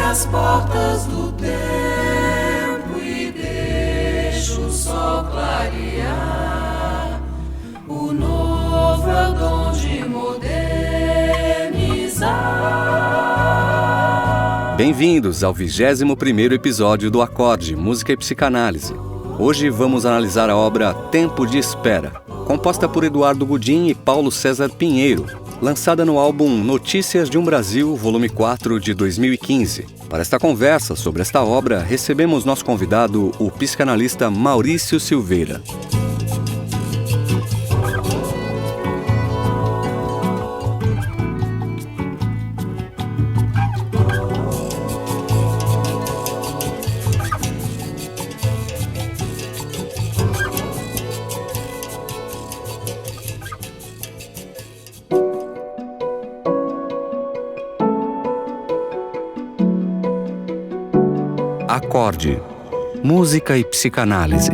as portas do tempo e deixa o sol clarear. O novo é o dom de modernizar. Bem-vindos ao 21º episódio do Acorde, Música e Psicanálise. Hoje vamos analisar a obra Tempo de Espera, composta por Eduardo Gudim e Paulo César Pinheiro, lançada no álbum Notícias de um Brasil, volume 4, de 2015. Para esta conversa sobre esta obra, recebemos nosso convidado, o psicanalista Maurício Silveira. Acorde, Música e Psicanálise,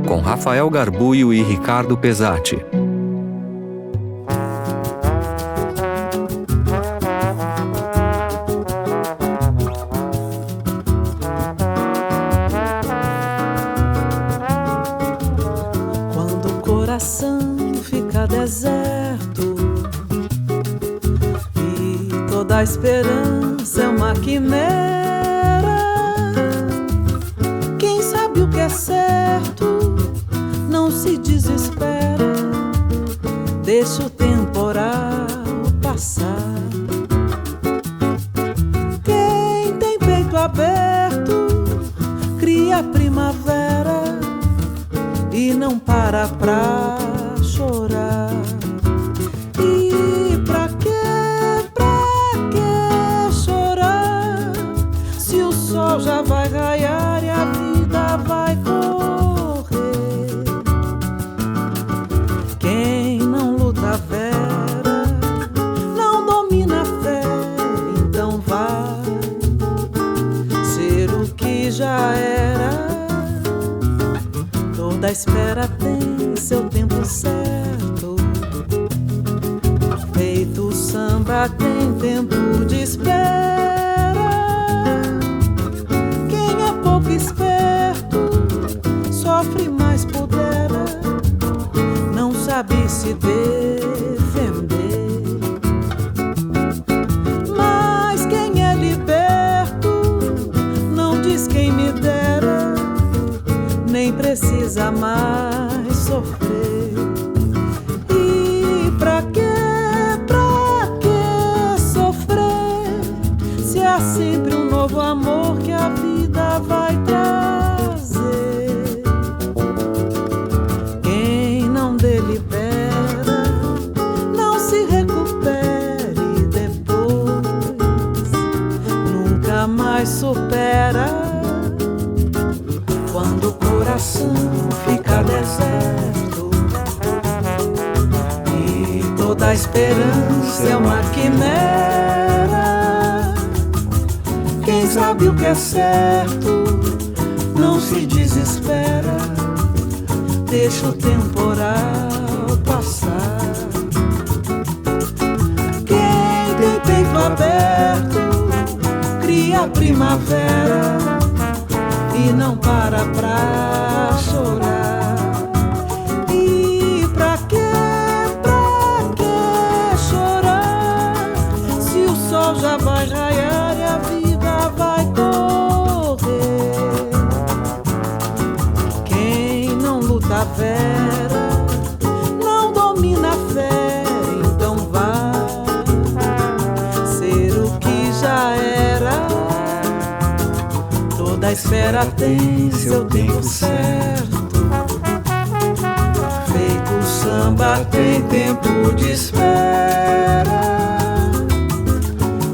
com Rafael Garbuio e Ricardo Pesati. Quando o coração fica deserto e toda a esperança é uma quimera, é certo, não se desespera, deixa o temporal passar. Quem tem peito aberto cria primavera e não para pra chorar. E pra que chorar se o sol já vai raiar e a vida vai correr? Quem não luta a vera não domina a fé, então vai ser o que já era. Toda espera tem seu tempo certo, feito o samba tem tempo de espera. Quem é pouco esperto sofre mais pudera, não sabe se defender. Mas quem é liberto não diz quem me dera, nem precisa mais sofrer. E pra que sofrer se há sempre um novo amor que a vida vai trazer? Quem não delibera não se recupere depois, nunca mais supera. Quando o coração fica deserto e toda a esperança é uma quimera, quem sabe o que é certo não se desespera, deixa o temporal passar. Quem tem peito aberto cria primavera e não para pra chorar. E pra que chorar se o sol já vai raiar e a vida vai correr? Quem não luta a vera não domina a fé, então vai ser o que já era. Toda espera tem seu tempo certo, feito o samba tem tempo de espera.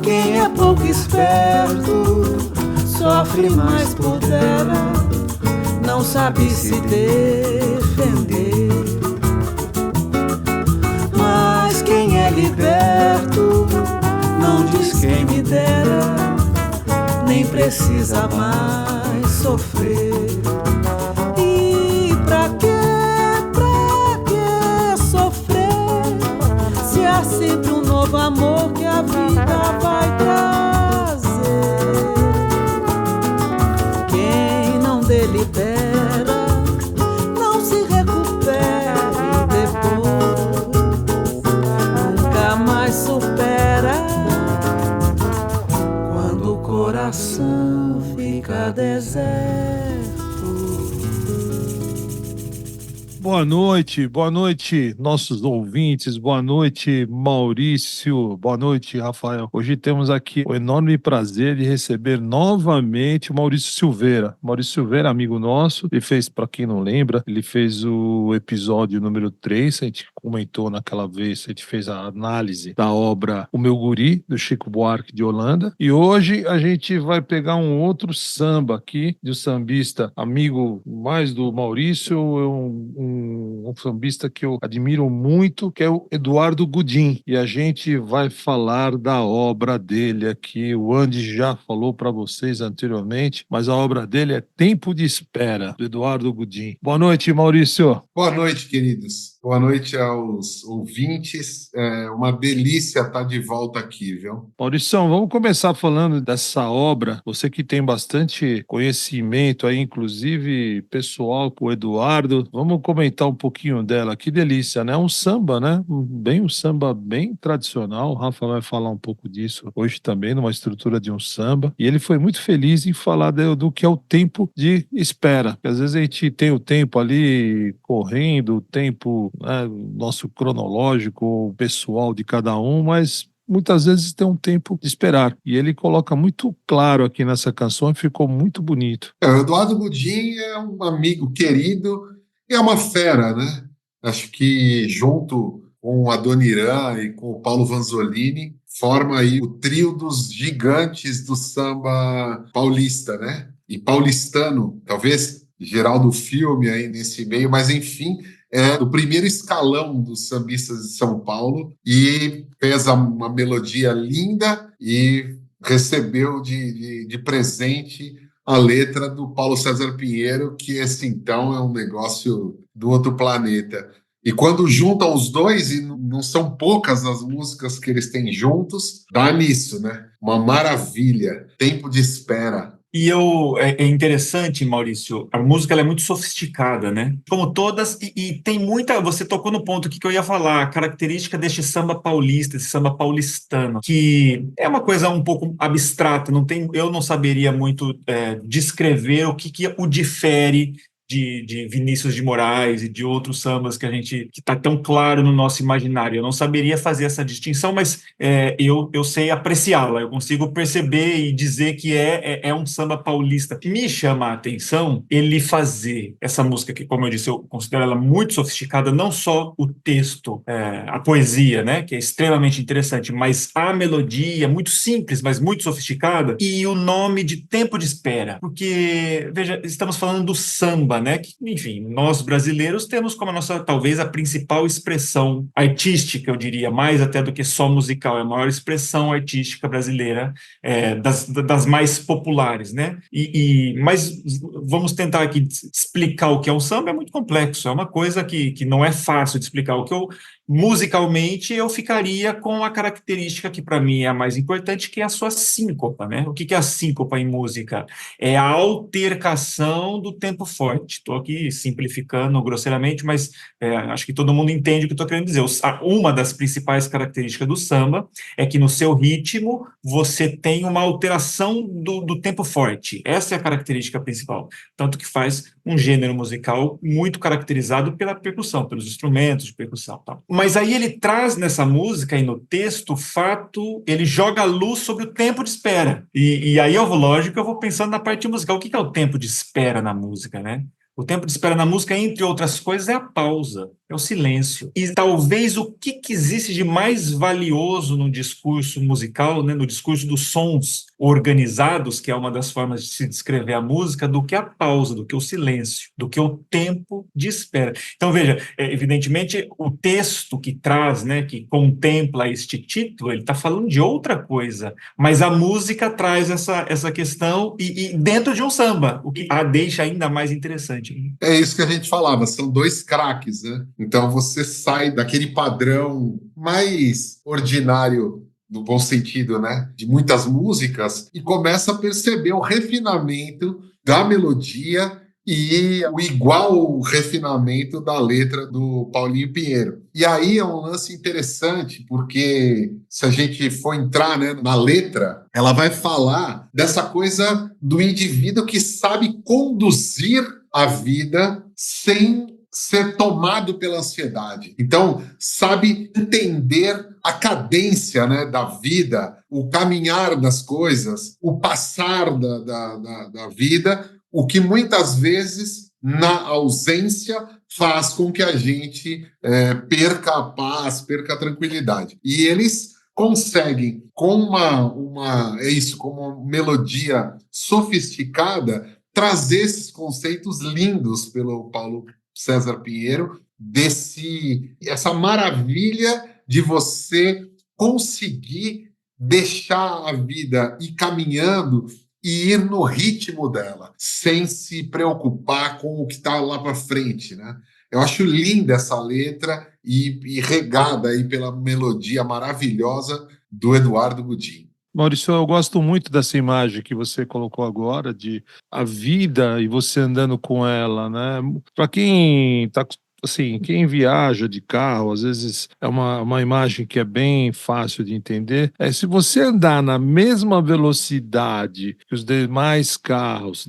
Quem é pouco esperto sofre mais pudera, não sabe se defender. Mas quem é liberto não diz quem me dera, nem precisa mais sofrer. E pra que sofrer se há sempre um novo amor que a vida vai trazer? coração fica deserto. Boa noite, nossos ouvintes, boa noite, Maurício, boa noite, Rafael. Hoje temos aqui o enorme prazer de receber novamente o Maurício Silveira. Maurício Silveira, amigo nosso, ele fez, para quem não lembra, ele fez o episódio número 3, a gente comentou naquela vez, a gente fez a análise da obra O Meu Guri, do Chico Buarque de Holanda, e hoje a gente vai pegar um outro samba aqui, de um sambista, amigo mais do Maurício, um sambista que eu admiro muito, que é o Eduardo Gudim. E a gente vai falar da obra dele aqui. O Andy já falou para vocês anteriormente, mas a obra dele é Tempo de Espera, do Eduardo Gudim. Boa noite, Maurício. Boa noite, queridos. Boa noite aos ouvintes. É uma delícia estar de volta aqui, viu? Maurição, vamos começar falando dessa obra. Você que tem bastante conhecimento aí, inclusive pessoal, com o Eduardo. Vamos comentar um pouquinho dela. Que delícia, né? Um samba, né? Um samba bem tradicional. O Rafa vai falar um pouco disso hoje também, numa estrutura de um samba. E ele foi muito feliz em falar do que é o tempo de espera. Porque às vezes a gente tem o tempo ali correndo, o tempo, né, nosso cronológico, pessoal de cada um, mas muitas vezes tem um tempo de esperar. E ele coloca muito claro aqui nessa canção e ficou muito bonito. O Eduardo Gudim é um amigo querido e é uma fera, né? Acho que junto com o Adoniran e com o Paulo Vanzolini, forma aí o trio dos gigantes do samba paulista, né? E paulistano, talvez Geraldo Filme aí nesse meio, mas enfim, é do primeiro escalão dos sambistas de São Paulo e fez uma melodia linda e recebeu de presente a letra do Paulo César Pinheiro, que esse então é um negócio do outro planeta. E quando juntam os dois, e não são poucas as músicas que eles têm juntos, dá nisso, né? Uma maravilha, Tempo de Espera. E é interessante, Maurício, a música ela é muito sofisticada, né? Como todas, e tem muita. Você tocou no ponto aqui que eu ia falar, a característica deste samba paulista, esse samba paulistano, que é uma coisa um pouco abstrata, eu não saberia muito descrever o que o difere de Vinícius de Moraes e de outros sambas que está tão claro no nosso imaginário. Eu não saberia fazer essa distinção, mas eu sei apreciá-la, eu consigo perceber e dizer que é um samba paulista. Me chama a atenção ele fazer essa música, que, como eu disse, eu considero ela muito sofisticada, não só o texto, a poesia, né, que é extremamente interessante, mas a melodia, muito simples, mas muito sofisticada, e o nome de Tempo de Espera, porque, veja, estamos falando do samba, né? Que, enfim, nós brasileiros temos como a nossa, talvez, a principal expressão artística, eu diria, mais até do que só musical, é a maior expressão artística brasileira, das mais populares, né? Mas vamos tentar aqui explicar o que é um samba, é muito complexo, é uma coisa que não é fácil de explicar. Musicalmente, eu ficaria com a característica que, para mim, é a mais importante, que é a sua síncopa, né? O que é a síncopa em música? É a altercação do tempo forte. Estou aqui simplificando grosseiramente, mas acho que todo mundo entende o que estou querendo dizer. Uma das principais características do samba é que, no seu ritmo, você tem uma alteração do tempo forte. Essa é a característica principal. Tanto que faz um gênero musical muito caracterizado pela percussão, pelos instrumentos de percussão, tal. Mas aí ele traz nessa música e no texto o fato, ele joga a luz sobre o tempo de espera. E aí, lógico, eu vou pensando na parte musical. O que é o tempo de espera na música, né? O tempo de espera na música, entre outras coisas, é a pausa, é o silêncio. E talvez o que existe de mais valioso no discurso musical, né, no discurso dos sons organizados, que é uma das formas de se descrever a música, do que a pausa, do que o silêncio, do que o tempo de espera. Então, veja, evidentemente, o texto que traz, né, que contempla este título, ele está falando de outra coisa, mas a música traz essa questão e dentro de um samba, o que a deixa ainda mais interessante. É isso que a gente falava, são dois craques, né? Então você sai daquele padrão mais ordinário, no bom sentido, né? De muitas músicas, e começa a perceber o refinamento da melodia e o igual refinamento da letra do Paulinho Pinheiro. E aí é um lance interessante, porque se a gente for entrar, né, na letra, ela vai falar dessa coisa do indivíduo que sabe conduzir a vida sem ser tomado pela ansiedade. Então, sabe entender a cadência, né, da vida, o caminhar das coisas, o passar da vida, o que muitas vezes, na ausência, faz com que a gente perca a paz, perca a tranquilidade. E eles conseguem, com com uma melodia sofisticada, trazer esses conceitos lindos pelo Paulo César Pinheiro, essa maravilha de você conseguir deixar a vida ir caminhando e ir no ritmo dela, sem se preocupar com o que está lá para frente, né? Eu acho linda essa letra e regada aí pela melodia maravilhosa do Eduardo Gudim. Maurício, eu gosto muito dessa imagem que você colocou agora de a vida e você andando com ela, né? Para quem tá assim, quem viaja de carro, às vezes é uma imagem que é bem fácil de entender. Se você andar na mesma velocidade que os demais carros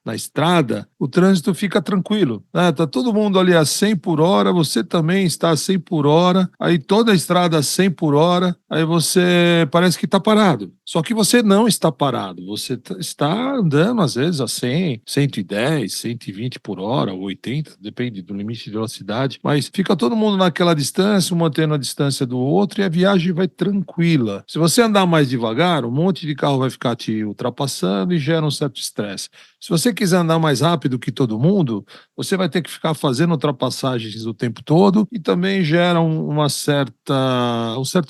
na estrada, o trânsito fica tranquilo, né? Tá todo mundo ali a 100 por hora, você também está a 100 por hora, aí toda a estrada a 100 por hora, aí você parece que está parado. Só que você não está parado, você está andando às vezes a 100, 110, 120 por hora, ou 80, depende do limite de velocidade, mas fica todo mundo naquela distância, um mantendo a distância do outro e a viagem vai tranquila. Se você andar mais devagar, um monte de carro vai ficar te ultrapassando e gera um certo estresse. Se você quiser andar mais rápido que todo mundo, você vai ter que ficar fazendo ultrapassagens o tempo todo e também gera um certo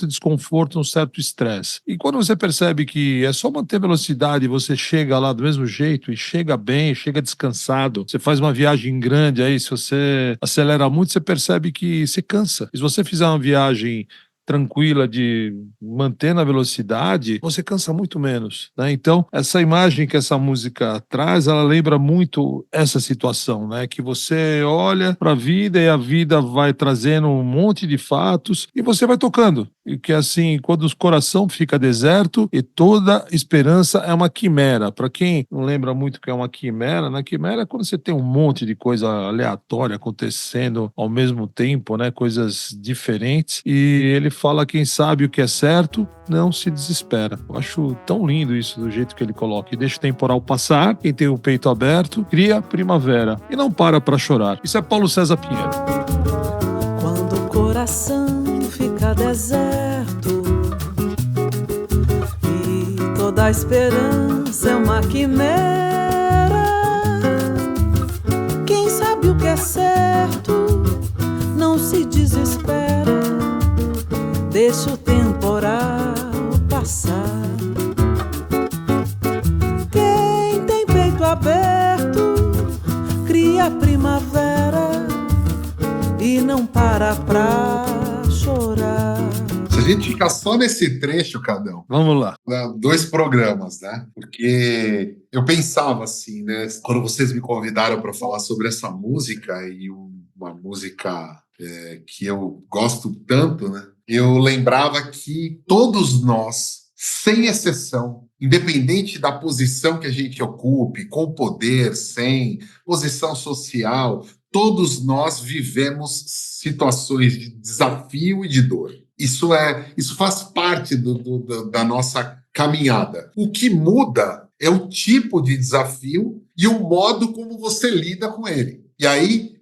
desconforto, um certo estresse. E quando você percebe que é só manter velocidade e você chega lá do mesmo jeito e chega bem, chega descansado, você faz uma viagem grande aí, se você acelera muito, você percebe que você cansa. E se você fizer uma viagem tranquila de manter na velocidade, você cansa muito menos, né? Então, essa imagem que essa música traz, ela lembra muito essa situação, né? Que você olha para a vida e a vida vai trazendo um monte de fatos e você vai tocando. E que assim, quando o coração fica deserto e toda esperança é uma quimera. Para quem não lembra muito o que é uma quimera, na quimera é quando você tem um monte de coisa aleatória acontecendo ao mesmo tempo, né? Coisas diferentes. E ele fala: quem sabe o que é certo, não se desespera. Eu acho tão lindo isso, do jeito que ele coloca. E deixa o temporal passar, quem tem o peito aberto, cria primavera. E não para chorar. Isso é Paulo César Pinheiro. Quando o coração fica deserto e toda a esperança é uma quimera, quem sabe o que é certo, não se desespera. Deixa o temporal passar. Quem tem peito aberto cria primavera e não para pra chorar. Se a gente ficar só nesse trecho, Cadão, Vamos lá. dá 2 programas, né? Porque eu pensava assim, né? Quando vocês me convidaram para falar sobre essa música e uma música que eu gosto tanto, né? Eu lembrava que todos nós, sem exceção, independente da posição que a gente ocupe, com poder, sem posição social, todos nós vivemos situações de desafio e de dor. Isso faz parte da nossa caminhada. O que muda é o tipo de desafio e o modo como você lida com ele. E aí,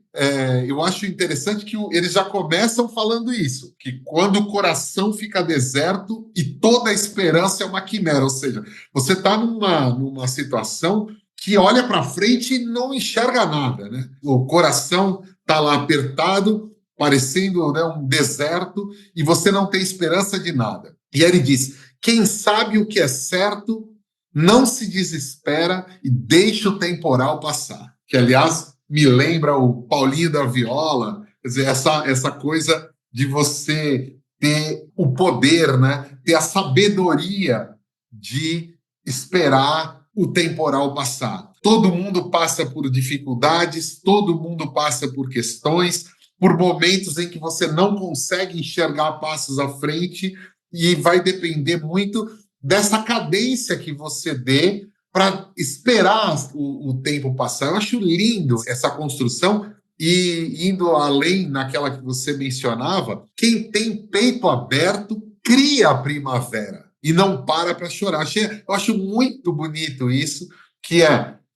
eu acho interessante que eles já começam falando isso, que quando o coração fica deserto e toda a esperança é uma quimera, ou seja, você está numa situação que olha para frente e não enxerga nada, né? O coração está lá apertado, parecendo, né, um deserto, e você não tem esperança de nada. E aí ele diz: quem sabe o que é certo, não se desespera e deixa o temporal passar. Que, aliás, me lembra o Paulinho da Viola, quer dizer, essa coisa de você ter o poder, né? Ter a sabedoria de esperar o temporal passar. Todo mundo passa por dificuldades, todo mundo passa por questões, por momentos em que você não consegue enxergar passos à frente, e vai depender muito dessa cadência que você dê para esperar o tempo passar. Eu acho lindo essa construção. E indo além naquela que você mencionava, quem tem peito aberto cria a primavera e não para chorar. Eu acho muito bonito isso,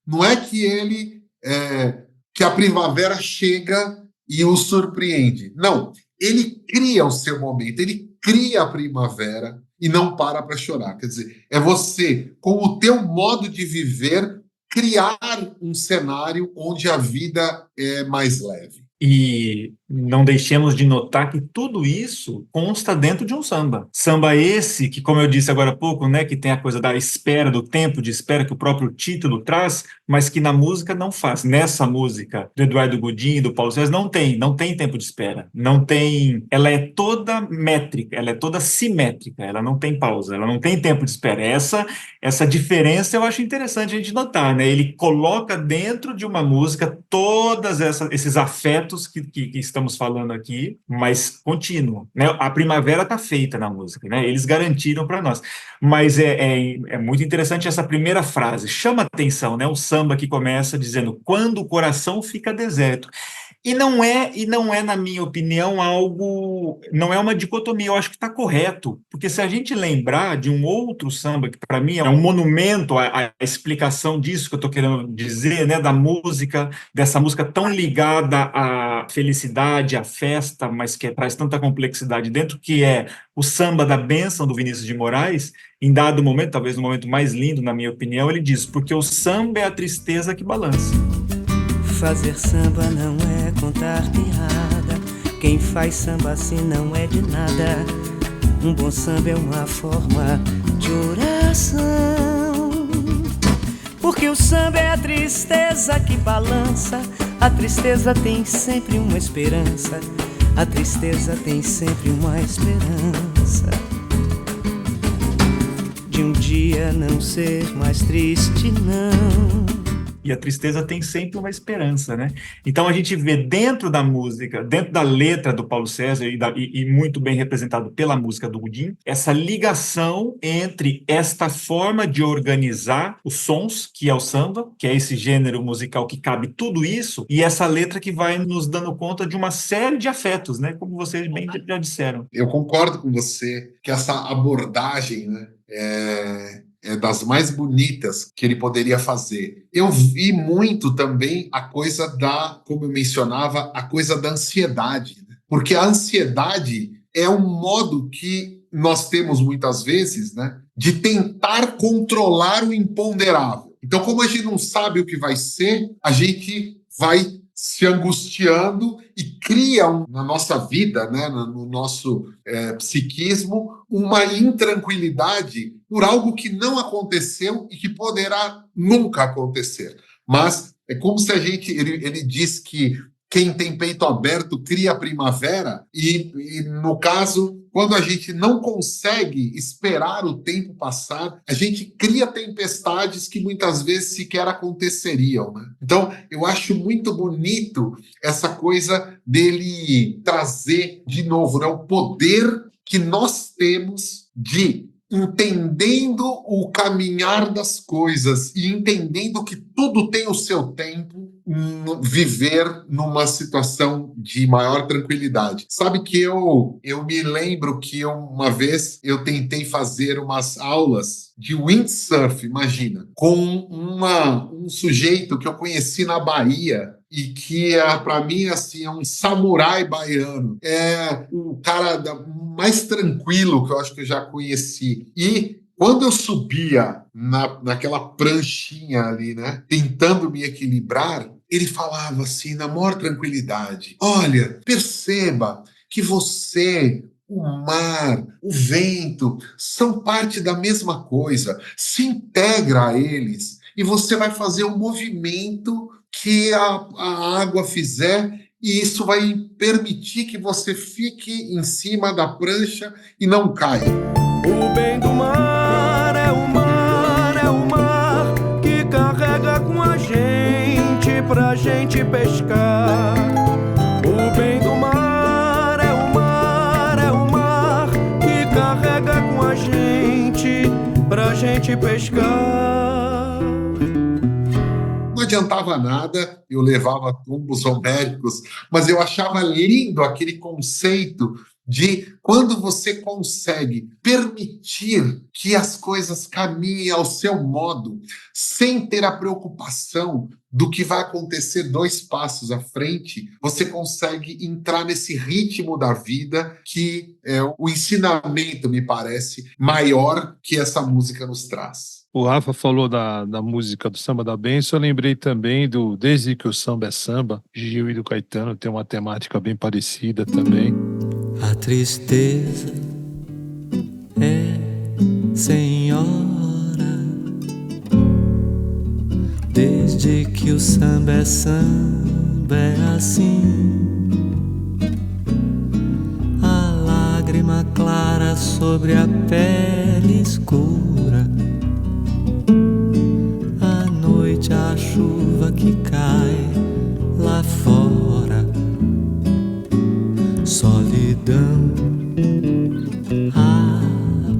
não é que que a primavera chega e o surpreende. Não, ele cria o seu momento, ele cria a primavera e não para chorar. Quer dizer, é você, com o teu modo de viver, criar um cenário onde a vida é mais leve. E não deixemos de notar que tudo isso consta dentro de um samba. Samba esse que, como eu disse agora há pouco, né, que tem a coisa da espera, do tempo de espera que o próprio título traz, mas que na música não faz. Nessa música do Eduardo Godin e do Paulo César não tem tempo de espera. Não tem, ela é toda métrica, ela é toda simétrica, ela não tem pausa, ela não tem tempo de espera. Essa diferença eu acho interessante a gente notar, né? Ele coloca dentro de uma música todas esses afetos que estamos falando aqui, mas contínuo, né? A primavera está feita na música, né? Eles garantiram para nós. Mas é muito interessante essa primeira frase, chama atenção, né? O samba que começa dizendo, quando o coração fica deserto. E não é, na minha opinião, não é uma dicotomia, eu acho que está correto, porque se a gente lembrar de um outro samba, que para mim é um monumento à explicação disso que eu estou querendo dizer, né, dessa música tão ligada à felicidade, à festa, mas que traz tanta complexidade dentro, que é o samba da bênção do Vinícius de Moraes. Em dado momento, talvez no momento mais lindo, na minha opinião, ele diz, porque o samba é a tristeza que balança. Fazer samba não é contar piada. Quem faz samba assim não é de nada. Um bom samba é uma forma de oração. Porque o samba é a tristeza que balança. A tristeza tem sempre uma esperança. A tristeza tem sempre uma esperança de um dia não ser mais triste, não. E a tristeza tem sempre uma esperança, né? Então a gente vê dentro da música, dentro da letra do Paulo César e muito bem representado pela música do Godin, essa ligação entre esta forma de organizar os sons, que é o samba, que é esse gênero musical que cabe tudo isso, e essa letra que vai nos dando conta de uma série de afetos, né? Como vocês bem já disseram. Eu concordo com você que essa abordagem, né, é das mais bonitas que ele poderia fazer. Eu vi muito também a coisa como eu mencionava, a coisa da ansiedade, né? Porque a ansiedade é um modo que nós temos muitas vezes, né, de tentar controlar o imponderável. Então, como a gente não sabe o que vai ser, a gente vai se angustiando e cria na nossa vida, né, no nosso psiquismo, uma intranquilidade por algo que não aconteceu e que poderá nunca acontecer. Mas é como se ele diz que quem tem peito aberto cria a primavera e no caso, quando a gente não consegue esperar o tempo passar, a gente cria tempestades que muitas vezes sequer aconteceriam, né? Então, eu acho muito bonito essa coisa dele trazer de novo, né, o poder que nós temos de, entendendo o caminhar das coisas e entendendo que tudo tem o seu tempo, viver numa situação de maior tranquilidade. Sabe que eu me lembro que uma vez eu tentei fazer umas aulas de windsurf, imagina, com um sujeito que eu conheci na Bahia e que, para mim, assim, é um samurai baiano. É o cara mais tranquilo que eu acho que eu já conheci. E quando eu subia naquela pranchinha ali, né, tentando me equilibrar, ele falava assim, na maior tranquilidade, olha, perceba que você, o mar, o vento, são parte da mesma coisa. Se integra a eles e você vai fazer o movimento que a água fizer e isso vai permitir que você fique em cima da prancha e não caia. O bem do mar é o mar, é o mar, gente pescar. O bem do mar é o mar, é o mar que carrega com a gente pra gente pescar. Não adiantava nada, eu levava tumbos homéricos, mas eu achava lindo aquele conceito de quando você consegue permitir que as coisas caminhem ao seu modo, sem ter a preocupação do que vai acontecer 2 passos à frente, você consegue entrar nesse ritmo da vida que é o ensinamento, me parece, maior que essa música nos traz. O Rafa falou da música do Samba da Bênção, eu lembrei também do Desde que o Samba é Samba, Gil e do Caetano, tem uma temática bem parecida também. A tristeza é senhora, desde que o samba é assim. A lágrima clara sobre a pele escura, à noite a chuva que cai lá fora. Solidão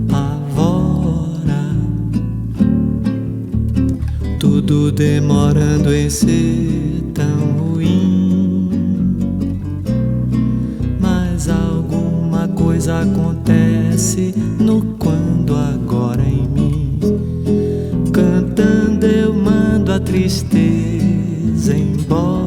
apavora, tudo demorando em ser tão ruim, mas alguma coisa acontece no quando agora em mim. Cantando eu mando a tristeza embora.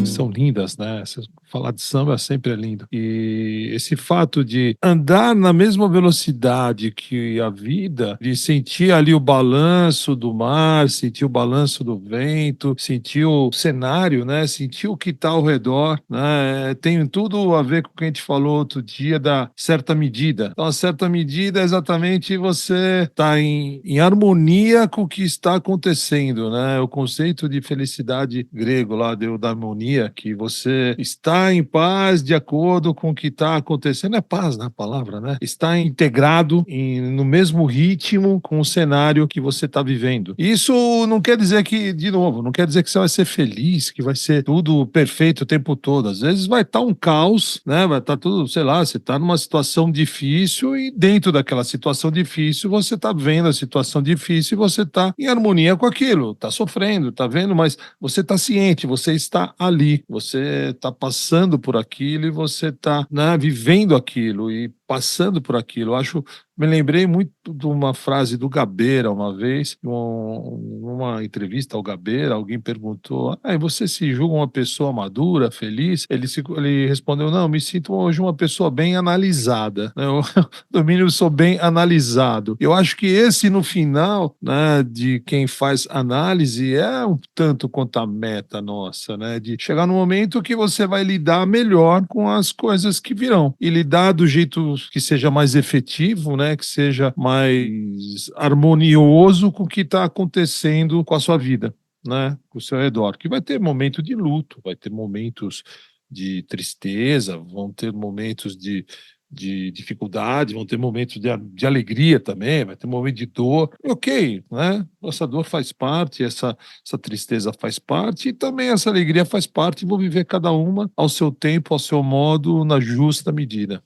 São lindas, né? Falar de samba sempre é lindo. E esse fato de andar na mesma velocidade que a vida, de sentir ali o balanço do mar, sentir o balanço do vento, sentir o cenário, né? Sentir o que está ao redor, né? Tem tudo a ver com o que a gente falou outro dia da certa medida. Então, a certa medida é exatamente você estar em harmonia com o que está acontecendo, né? O conceito de felicidade grego lá, da eudaimonia, que você está em paz de acordo com o que está acontecendo, é paz na palavra, né? Está integrado no mesmo ritmo com o cenário que você está vivendo. Isso não quer dizer que, de novo, não quer dizer que você vai ser feliz, que vai ser tudo perfeito o tempo todo. Às vezes vai estar um caos, né? Vai estar tudo, sei lá, você está numa situação difícil e dentro daquela situação difícil você está vendo a situação difícil e você está em harmonia com aquilo, está sofrendo, está vendo, mas você está ciente, você está ali, você está passando por aquilo e você está, né, vivendo aquilo e passando por aquilo. Me lembrei muito de uma frase do Gabeira uma vez, numa entrevista ao Gabeira, alguém perguntou: você se julga uma pessoa madura, feliz? Ele respondeu: não, me sinto hoje uma pessoa bem analisada. Eu, no mínimo, sou bem analisado. Eu acho que esse, no final, né, de quem faz análise, é um tanto quanto a meta nossa, né, de chegar no momento que você vai lidar melhor com as coisas que virão e lidar do jeito que seja mais efetivo, né, que seja mais harmonioso com o que está acontecendo com a sua vida, né, com o seu redor. Que vai ter momento de luto, vai ter momentos de tristeza, vão ter momentos de dificuldade, vão ter momentos de alegria também, vai ter momento de dor. Ok, né? Essa dor faz parte, essa tristeza faz parte, e também essa alegria faz parte, e vou viver cada uma ao seu tempo, ao seu modo, na justa medida.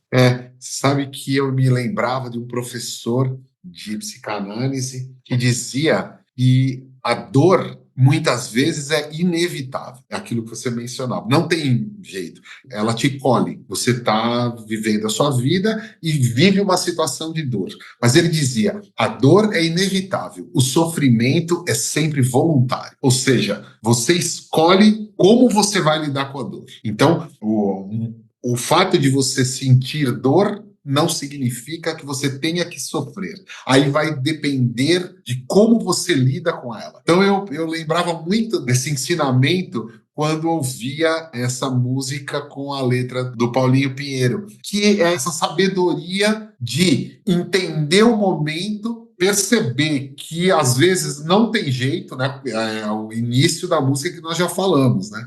Sabe que eu me lembrava de um professor de psicanálise que dizia que a dor muitas vezes é inevitável, é aquilo que você mencionava, não tem jeito, ela te colhe, você está vivendo a sua vida e vive uma situação de dor, mas ele dizia, a dor é inevitável, o sofrimento é sempre voluntário, ou seja, você escolhe como você vai lidar com a dor. Então, o fato de você sentir dor não significa que você tenha que sofrer. Aí vai depender de como você lida com ela. Então eu lembrava muito desse ensinamento quando ouvia essa música com a letra do Paulinho Pinheiro, que é essa sabedoria de entender o momento, perceber que às vezes não tem jeito, né? É o início da música que nós já falamos, né?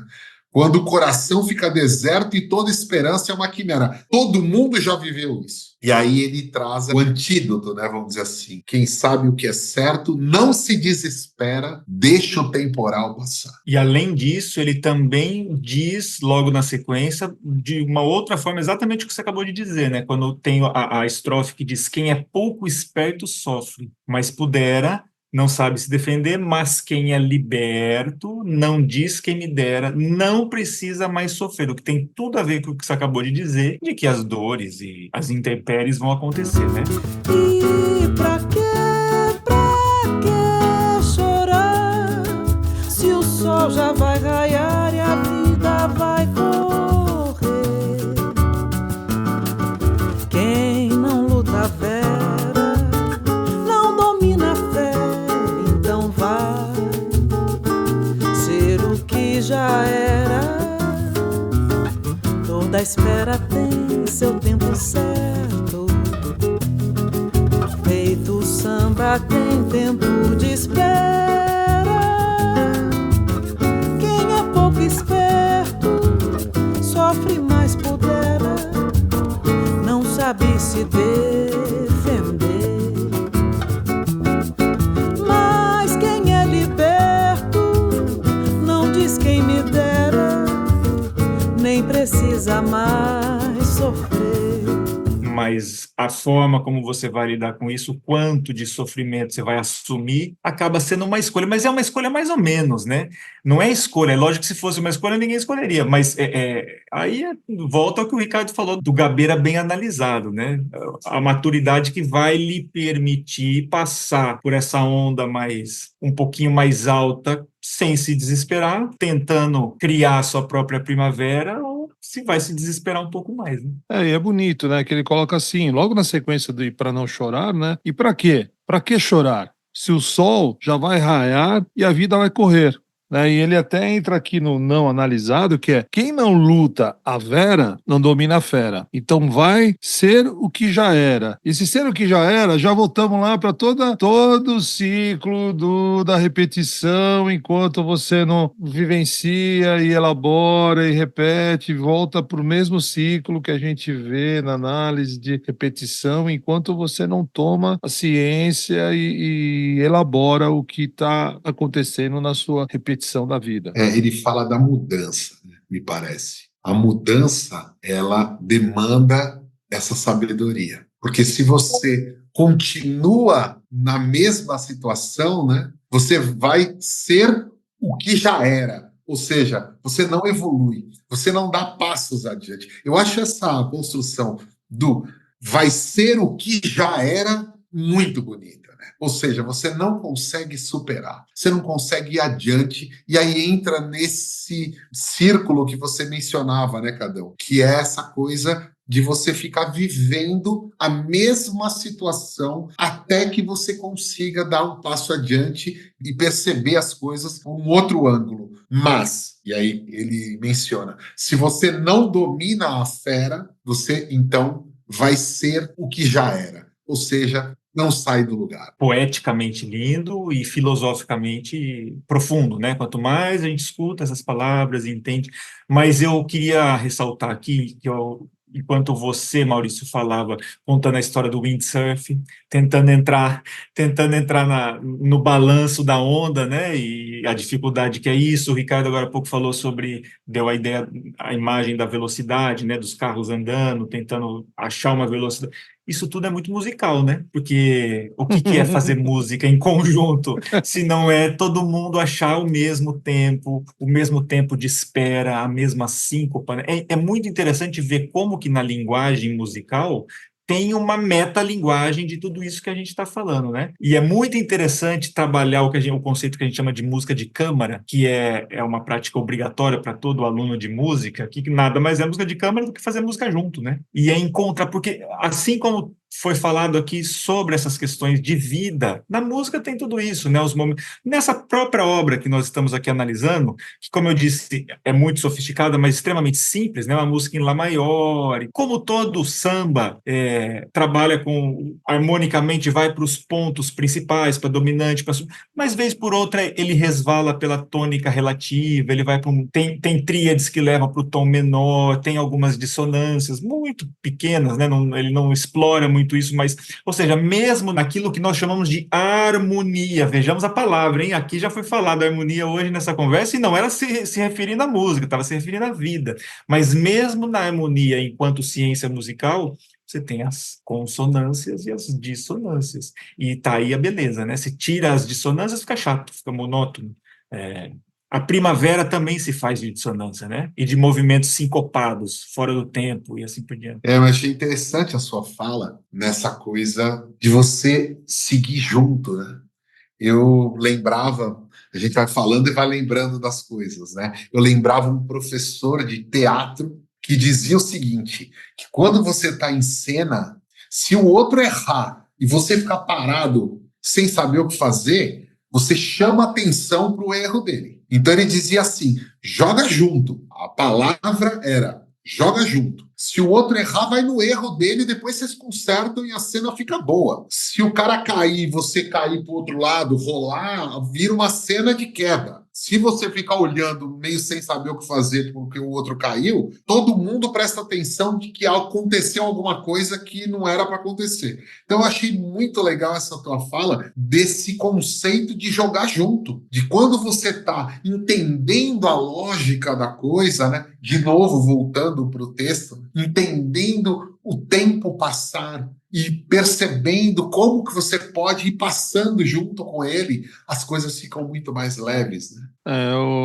Quando o coração fica deserto e toda esperança é uma quimera. Todo mundo já viveu isso. E aí ele traz o antídoto, né? Vamos dizer assim. Quem sabe o que é certo não se desespera, deixa o temporal passar. E além disso, ele também diz, logo na sequência, de uma outra forma, exatamente o que você acabou de dizer, né? Quando tem a estrofe que diz: quem é pouco esperto sofre, mas pudera, não sabe se defender, mas quem é liberto não diz quem me dera, não precisa mais sofrer, o que tem tudo a ver com o que você acabou de dizer, de que as dores e as intempéries vão acontecer, né? E pra que chorar? Se o sol já vai raiar e a vida vai correr. Quem não luta vera, não domina a fé, então vai ser o que já era. Toda espera tem seu tempo certo. Feito samba tem tempo de espera. Quem é pouco esperto sofre mais pudera, não sabe se defender. Mas quem é liberto não diz quem me dera, nem precisa mais sofrer. Mas a forma como você vai lidar com isso, o quanto de sofrimento você vai assumir, acaba sendo uma escolha, mas é uma escolha mais ou menos, né? Não é escolha, é lógico que se fosse uma escolha ninguém escolheria, mas volta ao que o Ricardo falou, do Gabeira bem analisado, né? A maturidade que vai lhe permitir passar por essa onda um pouquinho mais alta, sem se desesperar, tentando criar a sua própria primavera, ou se vai se desesperar um pouco mais, né? E é bonito, né? Que ele coloca assim, logo na sequência do Pra Não Chorar, né? E pra quê? Pra que chorar? Se o sol já vai raiar e a vida vai correr. Né? E ele até entra aqui no não analisado, que é: quem não luta a vera, não domina a fera. Então vai ser o que já era. E se ser o que já era, já voltamos lá para todo o ciclo da repetição, enquanto você não vivencia e elabora e repete, volta para o mesmo ciclo que a gente vê na análise de repetição, enquanto você não toma a ciência e elabora o que está acontecendo na sua repetição da vida. Ele fala da mudança, né, me parece. A mudança, ela demanda essa sabedoria. Porque se você continua na mesma situação, né, você vai ser o que já era. Ou seja, você não evolui, você não dá passos adiante. Eu acho essa construção do vai ser o que já era muito bonita. Ou seja, você não consegue superar, você não consegue ir adiante, e aí entra nesse círculo que você mencionava, né, Cadão? Que é essa coisa de você ficar vivendo a mesma situação até que você consiga dar um passo adiante e perceber as coisas com um outro ângulo. Mas, e aí ele menciona, se você não domina a fera, você então vai ser o que já era. Ou seja, não sai do lugar. Poeticamente lindo e filosoficamente profundo, né? Quanto mais a gente escuta essas palavras e entende. Mas eu queria ressaltar aqui que enquanto você, Maurício, falava, contando a história do windsurf, tentando entrar no balanço da onda, né? E a dificuldade que é isso. O Ricardo agora há pouco falou deu a imagem da velocidade, né? Dos carros andando, tentando achar uma velocidade. Isso tudo é muito musical, né? Porque o que é fazer música em conjunto, se não é todo mundo achar o mesmo tempo de espera, a mesma síncopa, né? É muito interessante ver como que na linguagem musical tem uma metalinguagem de tudo isso que a gente está falando, né? E é muito interessante trabalhar o conceito que a gente chama de música de câmara, que é uma prática obrigatória para todo aluno de música, que nada mais é música de câmara do que fazer música junto, né? E é encontrar, porque assim como foi falado aqui sobre essas questões de vida. Na música tem tudo isso, né? Os momentos... Nessa própria obra que nós estamos aqui analisando, que, como eu disse, é muito sofisticada, mas extremamente simples, né? Uma música em Lá maior. E como todo samba trabalha com harmonicamente, vai para os pontos principais, para dominante, mas vez por outra ele resvala pela tônica relativa, ele vai para tem tríades que levam para o tom menor, tem algumas dissonâncias muito pequenas, né? Ele não explora muito isso, mas, ou seja, mesmo naquilo que nós chamamos de harmonia, vejamos a palavra, hein? Aqui já foi falado harmonia hoje nessa conversa, e não era se referindo à música, estava se referindo à vida, mas mesmo na harmonia, enquanto ciência musical, você tem as consonâncias e as dissonâncias, e tá aí a beleza, né? Se tira as dissonâncias, fica chato, fica monótono. A primavera também se faz de dissonância, né? E de movimentos sincopados, fora do tempo e assim por diante. Eu achei interessante a sua fala nessa coisa de você seguir junto, né? Eu lembrava, a gente vai falando e vai lembrando das coisas, né? Eu lembrava um professor de teatro que dizia o seguinte, que quando você está em cena, se o outro errar e você ficar parado sem saber o que fazer, você chama atenção para o erro dele. Então ele dizia assim, joga junto. A palavra era, joga junto. Se o outro errar, vai no erro dele, depois vocês consertam e a cena fica boa. Se o cara cair e você cair para o outro lado, rolar, vira uma cena de queda. Se você ficar olhando meio sem saber o que fazer porque o outro caiu, todo mundo presta atenção de que aconteceu alguma coisa que não era para acontecer. Então eu achei muito legal essa tua fala desse conceito de jogar junto, de quando você está entendendo a lógica da coisa, né? De novo, voltando para o texto, entendendo o tempo passar e percebendo como que você pode ir passando junto com ele, as coisas ficam muito mais leves, né?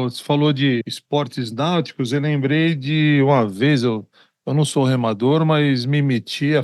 Você falou de esportes náuticos, eu lembrei de uma vez, eu não sou remador, mas me meti a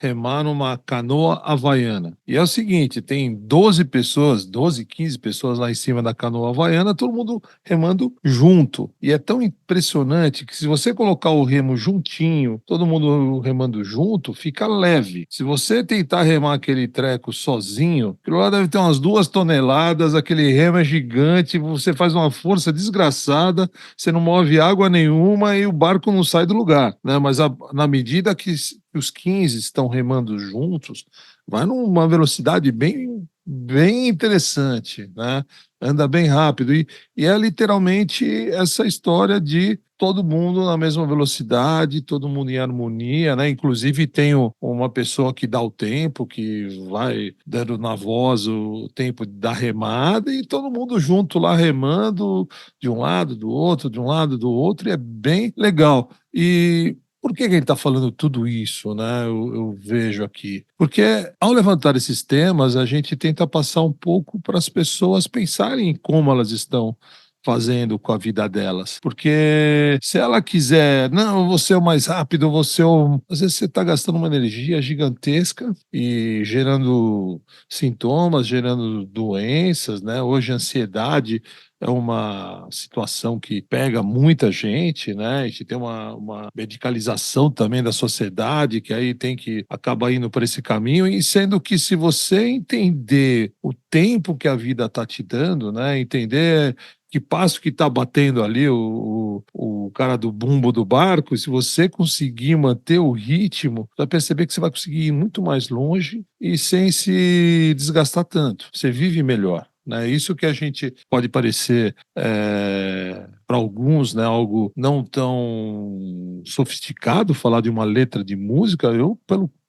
remar numa canoa havaiana. E é o seguinte, tem 12 pessoas, 12, 15 pessoas lá em cima da canoa havaiana, todo mundo remando junto. E é tão impressionante que se você colocar o remo juntinho, todo mundo remando junto, fica leve. Se você tentar remar aquele treco sozinho, aquilo lá deve ter umas 2 toneladas, aquele remo é gigante, você faz uma força desgraçada, você não move água nenhuma e o barco não sai do lugar, né? Mas na medida que os 15 estão remando juntos, vai numa velocidade bem interessante, né? Anda bem rápido e é literalmente essa história de todo mundo na mesma velocidade, todo mundo em harmonia, né? Inclusive tem uma pessoa que dá o tempo, que vai dando na voz o tempo da remada e todo mundo junto lá remando de um lado, do outro, de um lado, do outro, e é bem legal. E por que a gente está falando tudo isso, né? Eu vejo aqui. Porque ao levantar esses temas, a gente tenta passar um pouco para as pessoas pensarem em como elas estão fazendo com a vida delas. Porque se ela quiser, não, eu vou ser o mais rápido, eu vou ser o... Às vezes você está gastando uma energia gigantesca e gerando sintomas, gerando doenças, né? Hoje a ansiedade é uma situação que pega muita gente, né? A gente tem uma medicalização também da sociedade, que aí tem que acabar indo por esse caminho, e sendo que se você entender o tempo que a vida está te dando, né? Entender que passo que está batendo ali o cara do bumbo do barco, e se você conseguir manter o ritmo, você vai perceber que você vai conseguir ir muito mais longe e sem se desgastar tanto. Você vive melhor. Né? Isso que a gente pode parecer para alguns, né, algo não tão sofisticado, falar de uma letra de música.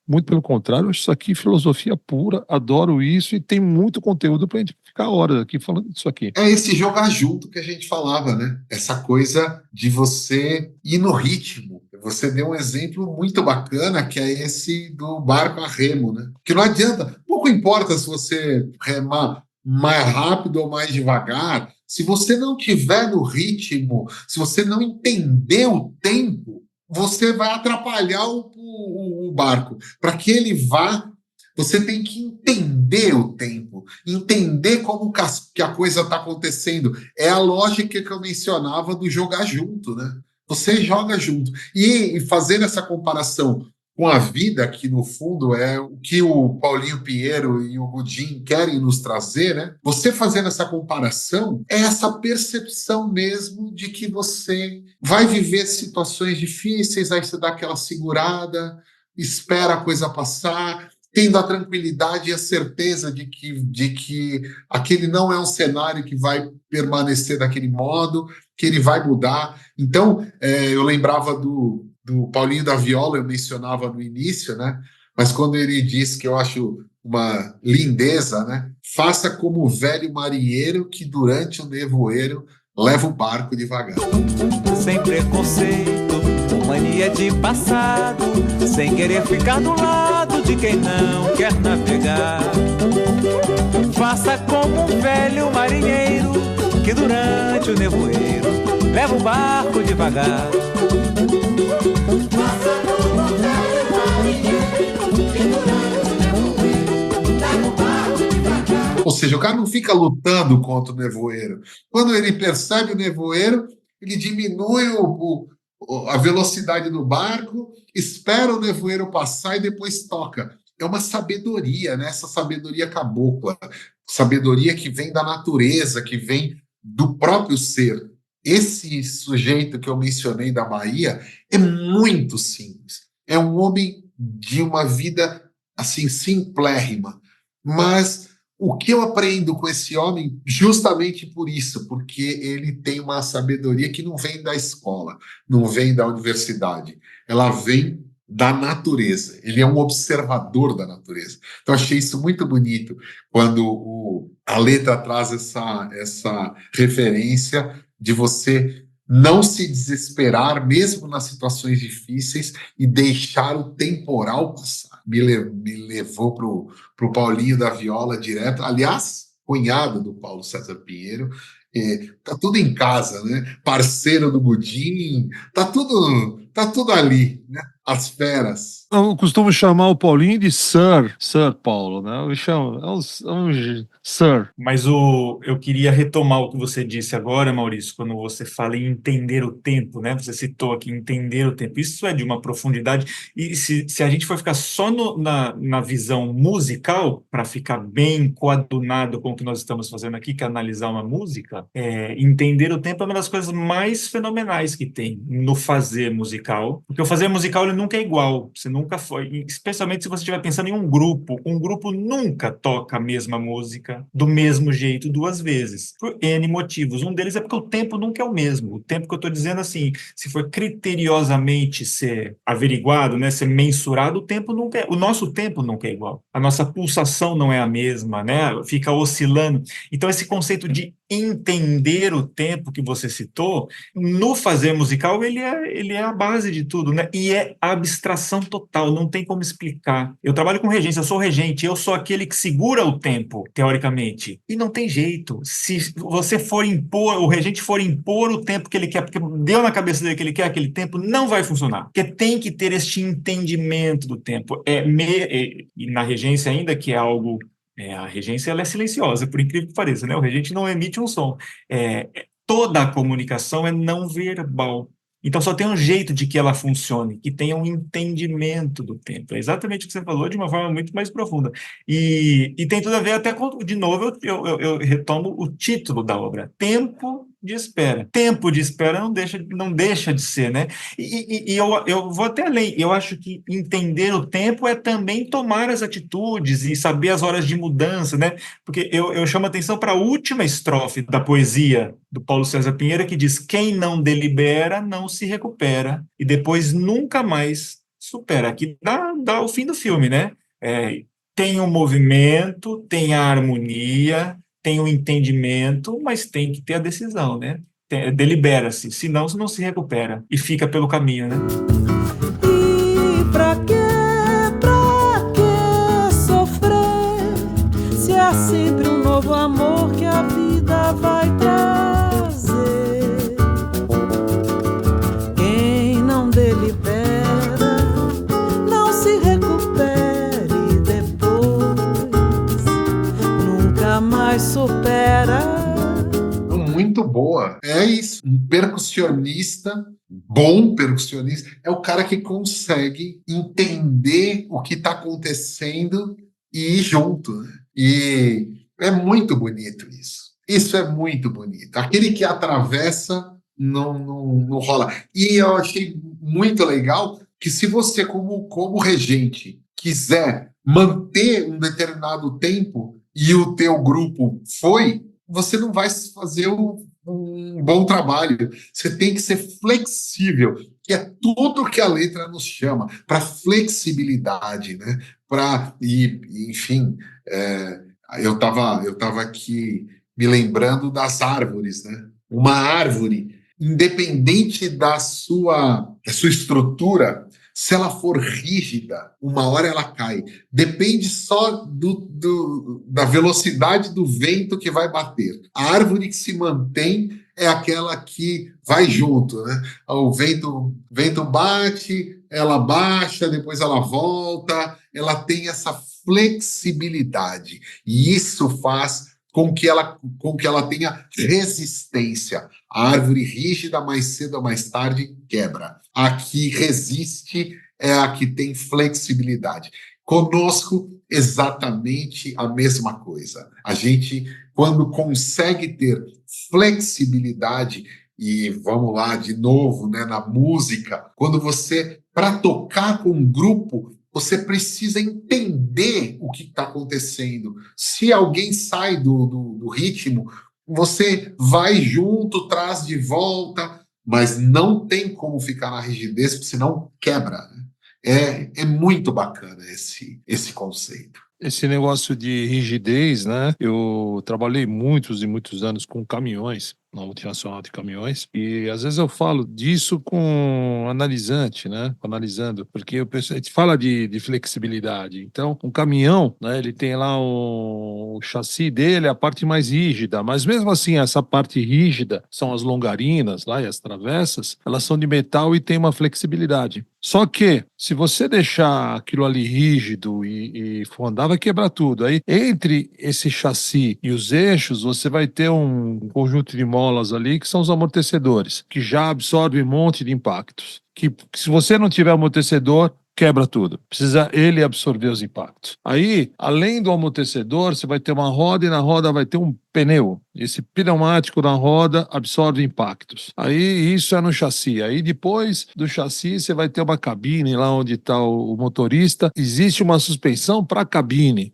Muito pelo contrário, acho isso aqui filosofia pura, adoro isso e tem muito conteúdo para a gente ficar horas aqui falando disso aqui. É esse jogar junto que a gente falava, né? Essa coisa de você ir no ritmo. Você deu um exemplo muito bacana, que é esse do barco a remo, né? Que não adianta, pouco importa se você remar mais rápido ou mais devagar, se você não tiver no ritmo, se você não entender o tempo, você vai atrapalhar o barco. Para que ele vá, você tem que entender o tempo, entender como que a coisa está acontecendo. É a lógica que eu mencionava do jogar junto, né? Você joga junto. E fazendo essa comparação com a vida, que no fundo é o que o Paulinho Pinheiro e o Gudim querem nos trazer, né? Você fazendo essa comparação, é essa percepção mesmo de que você vai viver situações difíceis, aí você dá aquela segurada, espera a coisa passar, tendo a tranquilidade e a certeza de que aquele não é um cenário que vai permanecer daquele modo, que ele vai mudar. Então, eu lembrava do Paulinho da Viola, eu mencionava no início, né? Mas quando ele diz, que eu acho uma lindeza, né? Faça como o velho marinheiro que durante o nevoeiro leva o barco devagar. Sem preconceito, mania de passado, sem querer ficar do lado de quem não quer navegar. Faça como um velho marinheiro que durante o nevoeiro leva o barco devagar. Faça como um velho marinheiro que durante o nevoeiro leva o barco devagar. Ou seja, o cara não fica lutando contra o nevoeiro. Quando ele percebe o nevoeiro, ele diminui a velocidade do barco, espera o nevoeiro passar e depois toca. É uma sabedoria, né? Essa sabedoria cabocla, sabedoria que vem da natureza, que vem do próprio ser. Esse sujeito que eu mencionei da Bahia é muito simples. É um homem de uma vida assim simplérrima, mas o que eu aprendo com esse homem, justamente por isso, porque ele tem uma sabedoria que não vem da escola, não vem da universidade, ela vem da natureza. Ele é um observador da natureza. Então, achei isso muito bonito quando a letra traz essa referência de você não se desesperar, mesmo nas situações difíceis, e deixar o temporal passar. Me levou para o Paulinho da Viola direto, aliás, cunhado do Paulo César Pinheiro, tá tudo em casa, né? Parceiro do Gudim, tá tudo ali, né? As feras. Eu costumo chamar o Paulinho de Sir Paulo, né? Eu chamo, é um Sir. Mas eu queria retomar o que você disse agora, Maurício, quando você fala em entender o tempo, né? Você citou aqui entender o tempo. Isso é de uma profundidade. E se a gente for ficar só na visão musical, para ficar bem coadunado com o que nós estamos fazendo aqui, que é analisar uma música, entender o tempo é uma das coisas mais fenomenais que tem no fazer musical. Porque o fazer musical ele nunca é igual. Você nunca foi, especialmente se você estiver pensando em um grupo nunca toca a mesma música do mesmo jeito duas vezes, por N motivos. Um deles é porque o tempo nunca é o mesmo. O tempo que eu estou dizendo assim, se for criteriosamente ser averiguado, né, ser mensurado, o nosso tempo nunca é igual. A nossa pulsação não é a mesma, né, fica oscilando. Então esse conceito de entender o tempo que você citou, no fazer musical, ele é a base de tudo, né? E é abstração total, não tem como explicar. Eu trabalho com regência, eu sou regente, eu sou aquele que segura o tempo, teoricamente. E não tem jeito. Se você for impor, o regente for impor o tempo que ele quer, porque deu na cabeça dele que ele quer aquele tempo, não vai funcionar. Porque tem que ter este entendimento do tempo. E na regência ainda, que é algo... a regência ela é silenciosa, por incrível que pareça, né? O regente não emite um som. Toda a comunicação é não verbal. Então, só tem um jeito de que ela funcione, que tenha um entendimento do tempo. É exatamente o que você falou, de uma forma muito mais profunda. E tem tudo a ver até com, de novo, eu retomo o título da obra, Tempo de Espera. Tempo de espera não deixa de ser, né? E eu vou até além. Eu acho que entender o tempo é também tomar as atitudes e saber as horas de mudança, né? Porque eu chamo a atenção para a última estrofe da poesia do Paulo César Pinheiro, que diz: quem não delibera não se recupera e depois nunca mais supera. Aqui dá o fim do filme, né? Tem o movimento, tem a harmonia, tem o entendimento, mas tem que ter a decisão, né? Delibera-se, senão não se recupera e fica pelo caminho, né? E pra que sofrer se há sempre um novo amor que a vida vai trazer? Quem não delibera não se recupere depois, nunca mais supera. Muito boa. É isso. Um percussionista bom percussionista é o cara que consegue entender o que está acontecendo e ir junto, né? E é muito bonito isso. Isso é muito bonito. Aquele que atravessa não rola. E eu achei muito legal que se você, como regente, quiser manter um determinado tempo e o teu grupo foi, você não vai fazer um bom trabalho. Você tem que ser flexível, que é tudo que a letra nos chama, para flexibilidade, né? Enfim, eu tava aqui me lembrando das árvores, né? Uma árvore, independente da sua estrutura, se ela for rígida, uma hora ela cai. Depende só da velocidade do vento que vai bater. A árvore que se mantém é aquela que vai junto, né? O vento bate, ela baixa, depois ela volta, ela tem essa flexibilidade. E isso faz com que ela tenha resistência. A árvore rígida, mais cedo ou mais tarde, quebra. A que resiste é a que tem flexibilidade. Conosco, exatamente a mesma coisa. A gente, quando consegue ter flexibilidade, e vamos lá de novo, né, na música, quando você, para tocar com um grupo, você precisa entender o que está acontecendo. Se alguém sai do ritmo, você vai junto, traz de volta, mas não tem como ficar na rigidez, porque senão quebra, né? É muito bacana esse conceito. Esse negócio de rigidez, né? Eu trabalhei muitos e muitos anos com caminhões, na multinacional de caminhões, e às vezes eu falo disso com analisante, né? Analisando, porque a gente fala de flexibilidade. Então, um caminhão, né? Ele tem lá o chassi dele, a parte mais rígida, mas mesmo assim, essa parte rígida são as longarinas lá e as travessas, elas são de metal e tem uma flexibilidade. Só que, se você deixar aquilo ali rígido e for andar, vai quebrar tudo. Aí, entre esse chassi e os eixos, você vai ter um conjunto de molas ali, que são os amortecedores, que já absorvem um monte de impactos. Que se você não tiver amortecedor, quebra tudo. Precisa ele absorver os impactos. Aí, além do amortecedor, você vai ter uma roda e na roda vai ter um pneu. Esse pneumático na roda absorve impactos. Aí isso é no chassi. Aí depois do chassi você vai ter uma cabine lá onde está o motorista. Existe uma suspensão para a cabine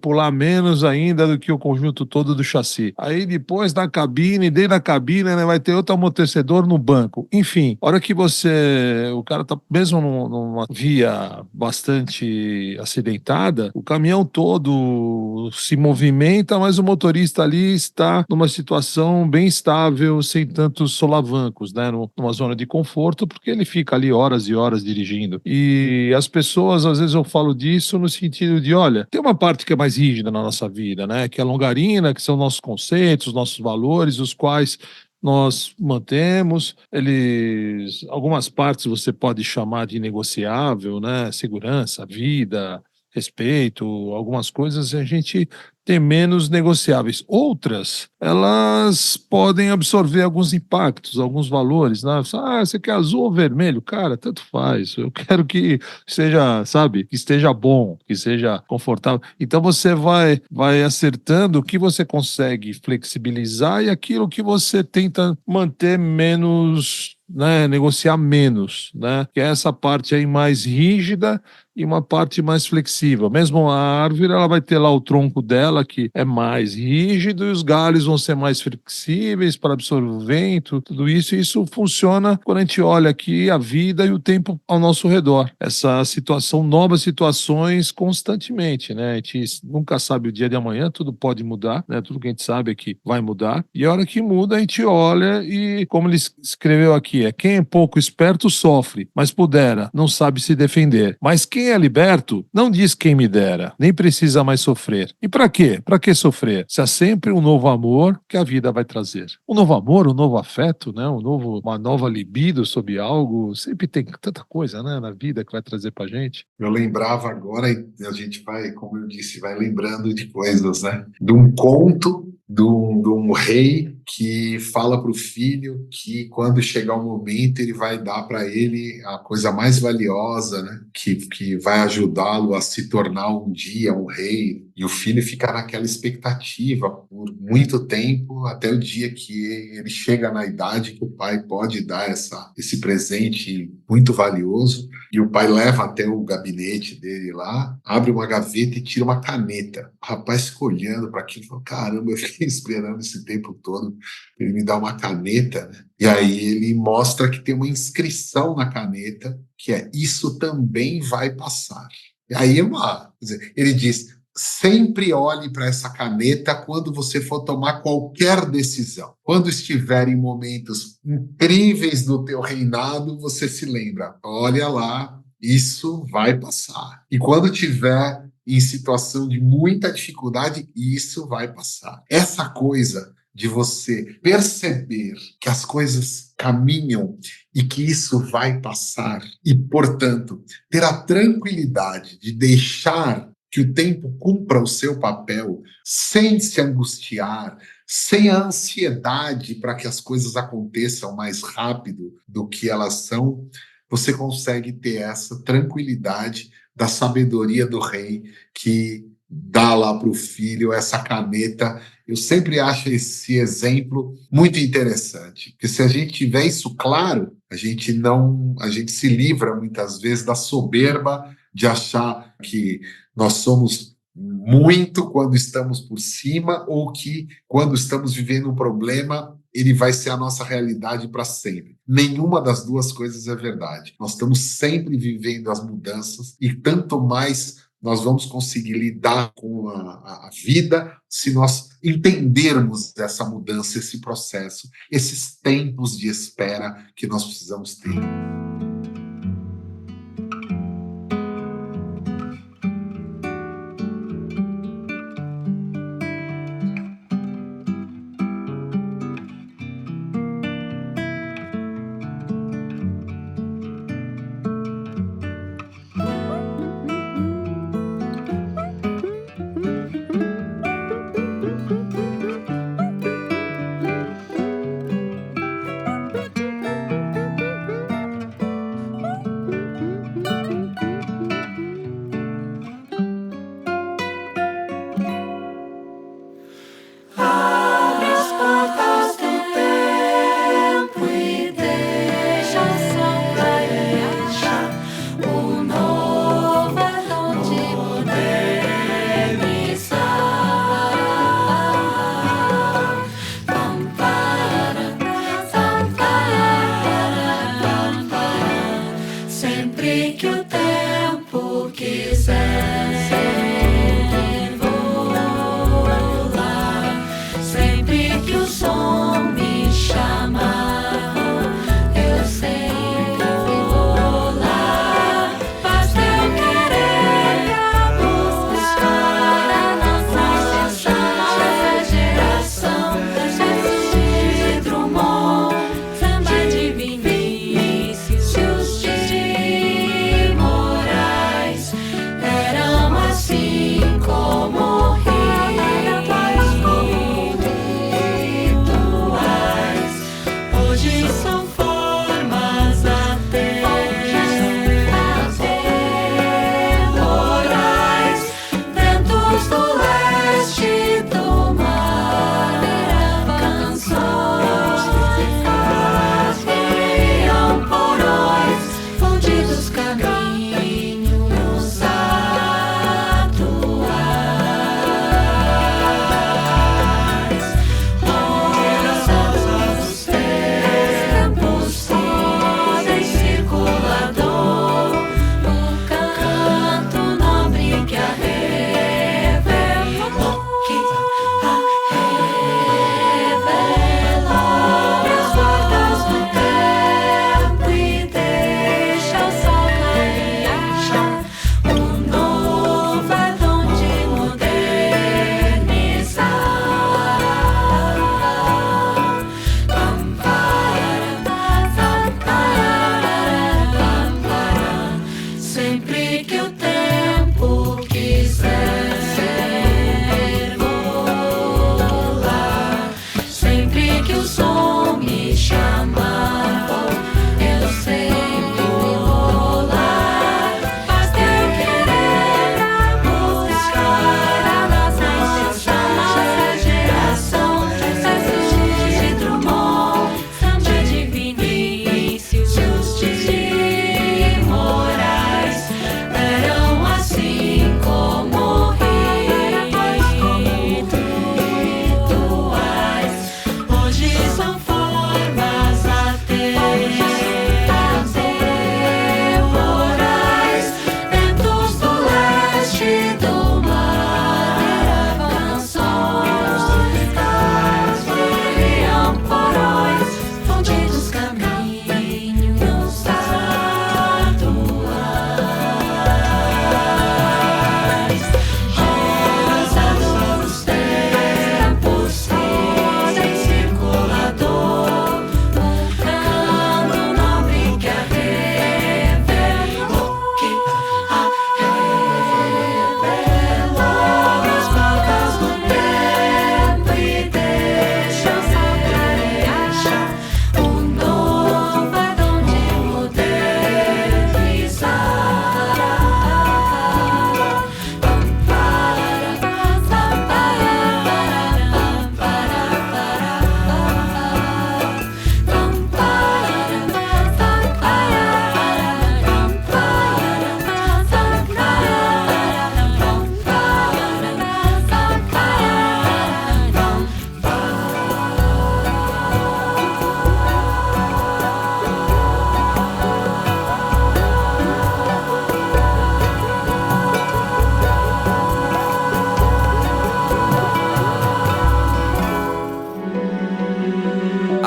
pular menos ainda do que o conjunto todo do chassi. Aí depois da cabine, dentro da cabine, né, vai ter outro amortecedor no banco. Enfim, a hora que o cara tá mesmo numa via bastante acidentada, o caminhão todo se movimenta, mas o motorista ali está numa situação bem estável, sem tantos solavancos, né? Numa zona de conforto, porque ele fica ali horas e horas dirigindo. E as pessoas, às vezes eu falo disso no sentido de, olha, tem uma parte que é mais rígida na nossa vida, né? Que é a longarina, que são nossos conceitos, nossos valores, os quais nós mantemos. Algumas partes você pode chamar de negociável, né? Segurança, vida, respeito, algumas coisas a gente tem menos negociáveis. Outras, elas podem absorver alguns impactos, alguns valores, né? Você quer azul ou vermelho? Cara, tanto faz. Eu quero que seja, sabe, que esteja bom, que seja confortável. Então você vai acertando o que você consegue flexibilizar e aquilo que você tenta manter menos, né, negociar menos, né? Que é essa parte aí mais rígida e uma parte mais flexível. Mesmo a árvore, ela vai ter lá o tronco dela, que é mais rígido, e os galhos vão ser mais flexíveis para absorver o vento, tudo isso. E isso funciona quando a gente olha aqui a vida e o tempo ao nosso redor. Essa situação, novas situações constantemente, né? A gente nunca sabe o dia de amanhã, tudo pode mudar, né? Tudo que a gente sabe é que vai mudar. E a hora que muda, a gente olha e, como ele escreveu aqui, quem é pouco esperto sofre, mas pudera, não sabe se defender. Mas quem é liberto não diz quem me dera, nem precisa mais sofrer. E para quê? Para que sofrer? Se há sempre um novo amor que a vida vai trazer. Um novo amor, um novo afeto, né? Uma nova libido sobre algo, sempre tem tanta coisa, né, na vida que vai trazer pra gente. Eu lembrava agora, e a gente vai, como eu disse, vai lembrando de coisas, né? De um conto de um rei que fala para o filho que quando chegar o momento ele vai dar para ele a coisa mais valiosa, né? Que vai ajudá-lo a se tornar um dia um rei. E o filho fica naquela expectativa por muito tempo, até o dia que ele chega na idade que o pai pode dar esse presente muito valioso. E o pai leva até o gabinete dele lá, abre uma gaveta e tira uma caneta. O rapaz ficou olhando para aquilo e falou: caramba, eu fiquei esperando esse tempo todo ele me dar uma caneta, né? E aí ele mostra que tem uma inscrição na caneta que é: isso também vai passar. E aí quer dizer, ele diz: sempre olhe para essa caneta quando você for tomar qualquer decisão. Quando estiver em momentos incríveis do teu reinado, você se lembra: olha lá, isso vai passar. E quando tiver em situação de muita dificuldade, isso vai passar. Essa coisa de você perceber que as coisas caminham e que isso vai passar e, portanto, ter a tranquilidade de deixar que o tempo cumpra o seu papel sem se angustiar, sem a ansiedade para que as coisas aconteçam mais rápido do que elas são, você consegue ter essa tranquilidade da sabedoria do rei que dá lá para o filho essa caneta. Eu sempre acho esse exemplo muito interessante, porque se a gente tiver isso claro, a gente se livra muitas vezes da soberba de achar que nós somos muito quando estamos por cima, ou que quando estamos vivendo um problema, ele vai ser a nossa realidade para sempre. Nenhuma das duas coisas é verdade. Nós estamos sempre vivendo as mudanças e tanto mais nós vamos conseguir lidar com a vida se nós entendermos essa mudança, esse processo, esses tempos de espera que nós precisamos ter.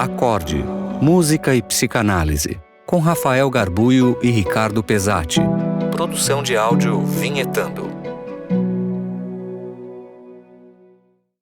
Acorde, Música e Psicanálise, com Rafael Garbuio e Ricardo Pesati. Produção de áudio Vinhetando.